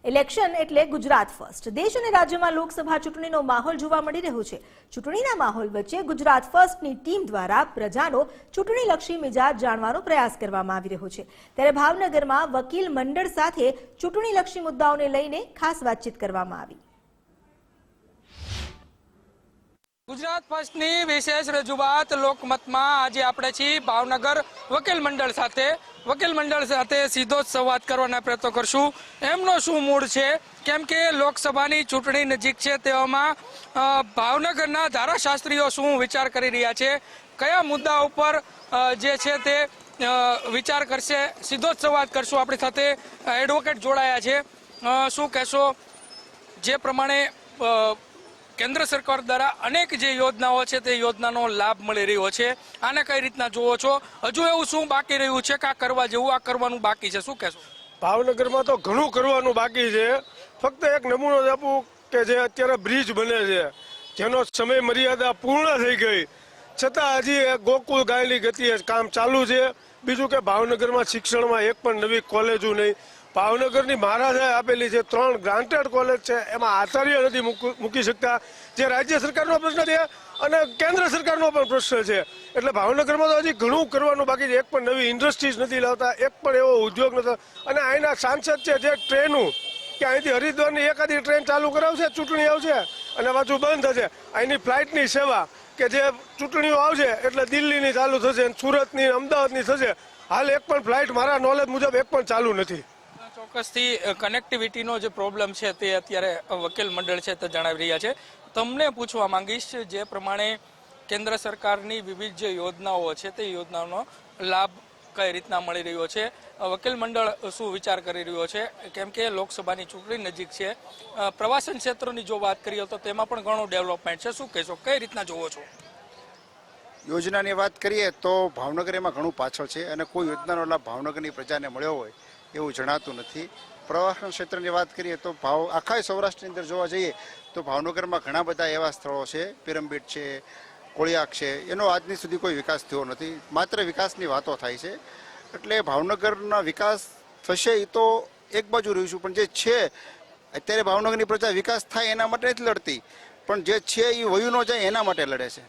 Election એટલે Gujarat first. દેશ અને રાજ્યમાં લોકસભા ચૂંટણીનો માહોલ જોવા મળી રહ્યો છે. ચૂંટણીના માહોલ વચ્ચે ગુજરાત ફર્સ્ટની ટીમ દ્વારા પ્રજાનો ચૂંટણીલક્ષી મિજાજ જાણવાનો પ્રયાસ કરવામાં આવી રહ્યો છે. ત્યારે ભાવનગરમાં વકીલ મંડળ સાથે ચૂંટણીલક્ષી મુદ્દાઓને લઈને ખાસ વાતચીત કરવામાં આવી. ગુજરાત ફર્સ્ટની વિશેષ રજૂઆત લોકમતમાં આજે આપણે છીએ ભાવનગર વકીલ મંડળ સાથે સીધો જ સંવાદ કરવાના પ્રયત્નો કરશું. એમનો શું મૂળ છે, કેમ કે લોકસભાની ચૂંટણી નજીક છે, તેવામાં ભાવનગરના ધારાશાસ્ત્રીઓ શું વિચાર કરી રહ્યા છે, કયા મુદ્દા ઉપર જે છે તે વિચાર કરશે, સીધો જ સંવાદ કરશું. આપણી સાથે એડવોકેટ જોડાયા છે. શું કહેશો, જે પ્રમાણે કેન્દ્ર સરકાર દ્વારા અનેક જે યોજનાઓ છે તે યોજનાનો લાભ મળી રહ્યો છે, આને કઈ રીતના જોવો છો? હજુ એવું શું બાકી રહ્યું છે કે આ કરવા જેવું, આ કરવાનું બાકી છે? શું કહેશો? ભાવનગરમાં તો ઘણું કરવાનું બાકી છે. ફક્ત એક નમૂનો આપું કે જે અત્યારે બ્રિજ બને છે, જેનો સમય મર્યાદા પૂર્ણ થઈ ગઈ છતાં હજી ગોકુળ ગાયની ગતિએ કામ ચાલુ છે. બીજું કે ભાવનગરમાં શિક્ષણમાં એક પણ નવી કોલેજો નહીં. ભાવનગરની મહારાજાએ આપેલી જે 3 ગ્રાન્ટેડ કોલેજ છે એમાં આચાર્ય નથી મૂકી શકતા, જે રાજ્ય સરકારનો પ્રશ્ન છે અને કેન્દ્ર સરકારનો પણ પ્રશ્ન છે. એટલે ભાવનગરમાં તો હજી ઘણું કરવાનું બાકી છે. એક પણ નવી ઇન્ડસ્ટ્રીઝ નથી લાવતા, એક પણ એવો ઉદ્યોગ નથી. અને અહીંના સાંસદ છે જે ટ્રેનું કે અહીંથી હરિદ્વારની એકાદી ટ્રેન ચાલુ કરાવશે, ચૂંટણી આવશે અને પાછું બંધ થશે. અહીંની ફ્લાઇટની સેવા કે જે ચૂંટણીઓ આવશે એટલે દિલ્હીની ચાલુ થશે, સુરતની, અમદાવાદની થશે. હાલ એક પણ ફ્લાઇટ મારા નોલેજ મુજબ એક પણ ચાલુ નથી. ચોક્કસથી કનેક્ટિવિટીનો જે પ્રોબ્લેમ છે તે અત્યારે વકીલ મંડળ છે તે જણાવી રહ્યા છે. તમને પૂછવા માંગીશ, જે પ્રમાણે કેન્દ્ર સરકારની વિવિધ જે યોજનાઓ છે તે યોજનાઓનો લાભ કઈ રીતના મળી રહ્યો છે, વકીલ મંડળ શું વિચાર કરી રહ્યો છે, કેમ કે લોકસભાની ચૂંટણી નજીક છે. પ્રવાસન ક્ષેત્રની જો વાત કરીએ તો તેમાં પણ ઘણું ડેવલપમેન્ટ છે. શું કહેશો, કઈ રીતના જોવો છો? યોજનાની વાત કરીએ તો ભાવનગર એમાં ઘણું પાછળ છે અને કોઈ યોજનાનો લાભ ભાવનગરની પ્રજાને મળ્યો હોય એવું જણાતું નથી. પ્રવાસન ક્ષેત્રની વાત કરીએ તો આખા સૌરાષ્ટ્રની અંદર જોવા જઈએ તો ભાવનગરમાં ઘણા બધા એવા સ્થળો છે, પિરમબીટ છે, કોળિયાક છે, એનો આજની સુધી કોઈ વિકાસ થયો નથી. માત્ર વિકાસની વાતો થાય છે. એટલે ભાવનગરના વિકાસ થશે એ તો એક બાજુ રહીશું, પણ જે છે અત્યારે ભાવનગરની પ્રજા વિકાસ થાય એના માટે નથી લડતી, પણ જે છે એ વયું ન જાય એના માટે લડે છે.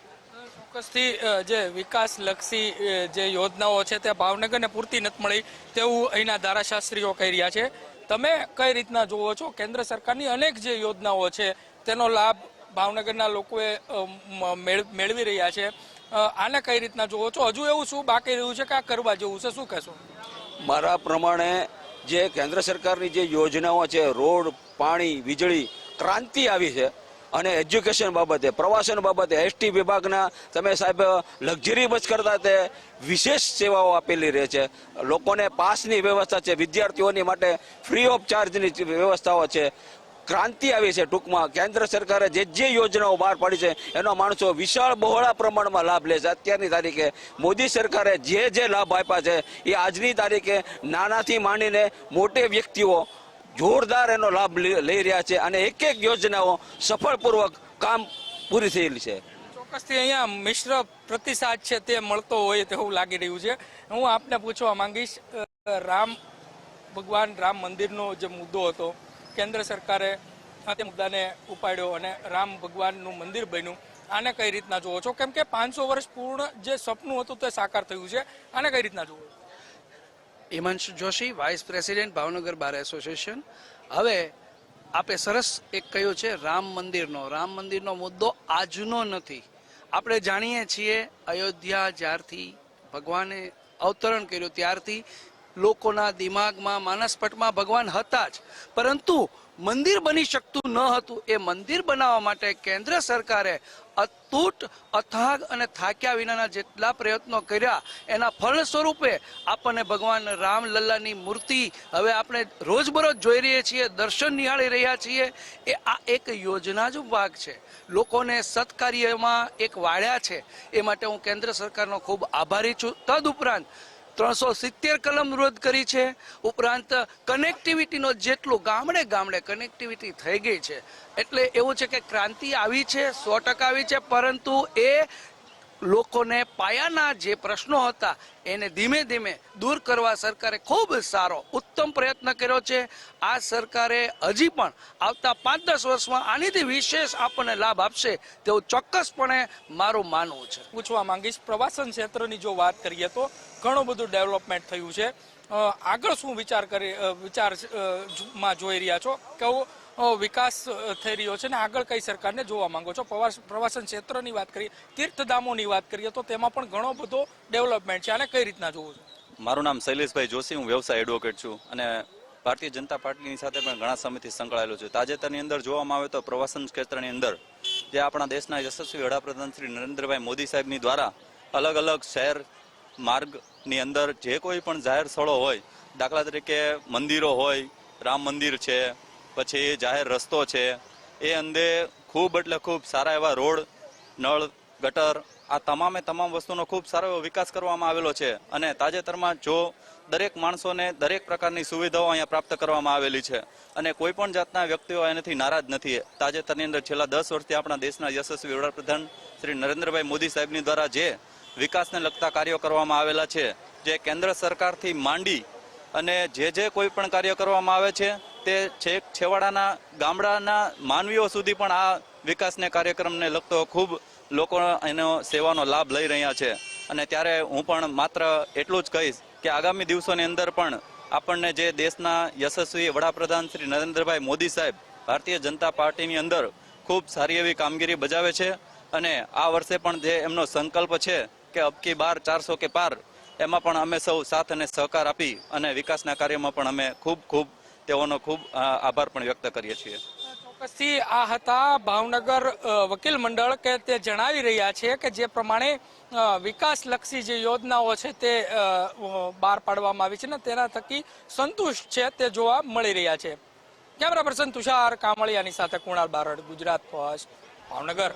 ચોક્કસથી જે વિકાસલક્ષી જે યોજનાઓ છે તે ભાવનગરને પૂરતી નથી મળી તેવું અહીંના ધારાશાસ્ત્રીઓ કહી રહ્યા છે. તમે કઈ રીતના જોવો છો? કેન્દ્ર સરકારની અનેક જે યોજનાઓ છે તેનો લાભ ભાવનગરના લોકોએ મેળવી રહ્યા છે, આને કઈ રીતના જોવો છો? હજુ એવું શું બાકી રહ્યું છે કે આ કરવા જેવું છે? શું કહેશો? મારા પ્રમાણે જે કેન્દ્ર સરકારની જે યોજનાઓ છે, રોડ, પાણી, વીજળી, ક્રાંતિ આવી છે. અને એજ્યુકેશન બાબતે, પ્રવાસન બાબતે એસટી વિભાગના તમે સાહેબ લક્ઝરી બસ કરતા તે વિશેષ સેવાઓ આપેલી રહે છે. લોકોને પાસની વ્યવસ્થા છે, વિદ્યાર્થીઓની માટે ફ્રી ઓફ ચાર્જની વ્યવસ્થાઓ છે. ક્રાંતિ આવી છે. ટૂંકમાં કેન્દ્ર સરકારે જે યોજનાઓ બહાર પાડી છે એનો માણસો વિશાળ બહોળા પ્રમાણમાં લાભ લે છે. અત્યારની તારીખે મોદી સરકારે જે લાભ આપ્યા છે એ આજની તારીખે નાનાથી માંડીને મોટે વ્યક્તિઓ જોરદાર એનો લાભ લઈ રહ્યા છે અને એક યોજનાઓ સફળપૂર્વક કામ પૂરી થયેલી છે. ચોક્કસથી અહીંયા મિશ્ર પ્રતિસાદ છે તે મળતો હોય તેવું લાગી રહ્યું છે. હું આપને પૂછવા માંગીશ, ભગવાન રામ મંદિરનો જે મુદ્દો હતો, કેન્દ્ર સરકારે તે મુદ્દાને ઉપાડ્યો અને રામ ભગવાનનું મંદિર બન્યું, આને કઈ રીતના જોવો છો? કેમ કે 500 વર્ષ પૂર્ણ જે સપનું હતું તે સાકાર થયું છે, આને કઈ રીતના જોવો? Himanshu Joshi, vice president Bhavnagar bar association. હવે આપે સરસ એક કહ્યું છે રામ મંદિરનો મુદ્દો આજનો નથી. આપણે જાણીએ છીએ અયોધ્યા જ્યારથી ભગવાને અવતરણ કર્યું ત્યારથી લોકોના દિમાગમાં, માનસપટમાં ભગવાન હતા જ, પરંતુ મંદિર બની શકતું ન હતું. એ મંદિર બનાવવા માટે કેન્દ્ર સરકારે અતૂટ, અથાગ અને થાક્યા વિનાના જેટલા પ્રયત્નો કર્યા એના ફળ સ્વરૂપે આપણને ભગવાન રામલલ્લાની મૂર્તિ હવે આપણે રોજબરોજ જોઈ રહ્યા છીએ, દર્શન નિહાળી રહ્યા છીએ. એ આ એક યોજના જ ભાગ છે. લોકોને સત્કાર્યમાં એક વાળ્યા છે. એ માટે હું કેન્દ્ર સરકારનો ખૂબ આભારી છું. તદુપરાંત 370 કલમ રદ કરી છે. ઉપરાંત કનેક્ટિવિટીનો જેટલું ગામડે કનેક્ટિવિટી થઈ ગઈ છે. એટલે એવું છે કે ક્રાંતિ આવી છે, 100% આવી છે, પરંતુ એ લોકોને પાયાના જે પ્રશ્નો હતા એને ધીમે ધીમે દૂર કરવા સરકારે ખૂબ સારો ઉત્તમ પ્રયત્ન કર્યો છે. આ સરકારે હજી પણ આવતા 5-10 વર્ષમાં આનીથી વિશેષ આપણને લાભ આપશે તેવું ચોક્કસપણે મારું માનવું છે. પૂછવા માંગીશ, પ્રવાસન ક્ષેત્રની જો વાત કરીએ તો ઘણું બધું ડેવલપમેન્ટ થયું છે. આગળ શું વિચારમાં જોઈ રહ્યા છો? કેવો વિકાસ થઈ રહ્યો છે ને આગળ કઈ સરકારને જોવા માંગો છો? પ્રવાસન ક્ષેત્રની વાત કરીએ, તીર્થધામોની વાત કરીએ તો તેમાં પણ ઘણો બધો ડેવલપમેન્ટ છે. આને કઈ રીતના જોવો છો? મારું નામ શૈલેષભાઈ જોશી, હું વ્યવસાય એડવોકેટ છું અને ભારતીય જનતા પાર્ટીની સાથે પણ ઘણા સમયથી સંકળાયેલો છું. તાજેતરની અંદર જોવામાં આવે તો પ્રવાસન ક્ષેત્રની અંદર જે આપણા દેશના યશસ્વી વડાપ્રધાન શ્રી નરેન્દ્રભાઈ મોદી સાહેબની દ્વારા અલગ અલગ શહેર માર્ગની અંદર જે કોઈ પણ જાહેર સ્થળો હોય, દાખલા તરીકે મંદિરો હોય, રામ મંદિર છે, પછી જાહેર રસ્તો છે, એ અંગે ખૂબ એટલે ખૂબ સારા એવા રોડ, નળ, ગટર, આ તમામ વસ્તુનો ખૂબ સારો એવો વિકાસ કરવામાં આવેલો છે. અને તાજેતરમાં જો દરેક માણસોને દરેક પ્રકારની સુવિધાઓ અહીંયા પ્રાપ્ત કરવામાં આવેલી છે અને કોઈ પણ જાતના વ્યક્તિઓ એનાથી નારાજ નથી. તાજેતરની અંદર છેલ્લા 10 વર્ષથી આપણા દેશના યશસ્વી વડાપ્રધાન શ્રી નરેન્દ્રભાઈ મોદી સાહેબની દ્વારા જે વિકાસને લગતા કાર્યો કરવામાં આવેલા છે, જે કેન્દ્ર સરકારથી માંડી અને જે કોઈ પણ કાર્ય કરવામાં આવે છે તે છેક છેવાડાના ગામડાના માનવીઓ સુધી પણ આ વિકાસને કાર્યક્રમને લગતો ખૂબ લોકો એનો સેવાનો લાભ લઈ રહ્યા છે. અને ત્યારે હું પણ માત્ર એટલું જ કહીશ કે આગામી દિવસોની અંદર પણ આપણને જે દેશના યશસ્વી વડાપ્રધાન શ્રી નરેન્દ્રભાઈ મોદી સાહેબ ભારતીય જનતા પાર્ટીની અંદર ખૂબ સારી એવી કામગીરી બજાવે છે અને આ વર્ષે પણ જે એમનો સંકલ્પ છે કે અબકી બાર 400 કે પાર, એમાં પણ અમે સૌ સાથ અને સહકાર આપી અને વિકાસના કાર્યમાં પણ અમે ખૂબ તેઓનો ખૂબ આભાર પણ વ્યક્ત કરીએ છીએ. ચોક્કસથી આ હતા ભાવનગર વકીલ મંડળ કે તે જણાવી રહ્યા છે કે જે પ્રમાણે વિકાસલક્ષી જે યોજનાઓ છે તે બહાર પાડવામાં આવી છે ને તેના થકી સંતુષ્ટ છે તે જોવા મળી રહ્યા છે. કેમેરા પર્સન તુષાર કામળિયાની સાથે કુણાલ બારડ, ગુજરાત ફર્સ્ટ, ભાવનગર.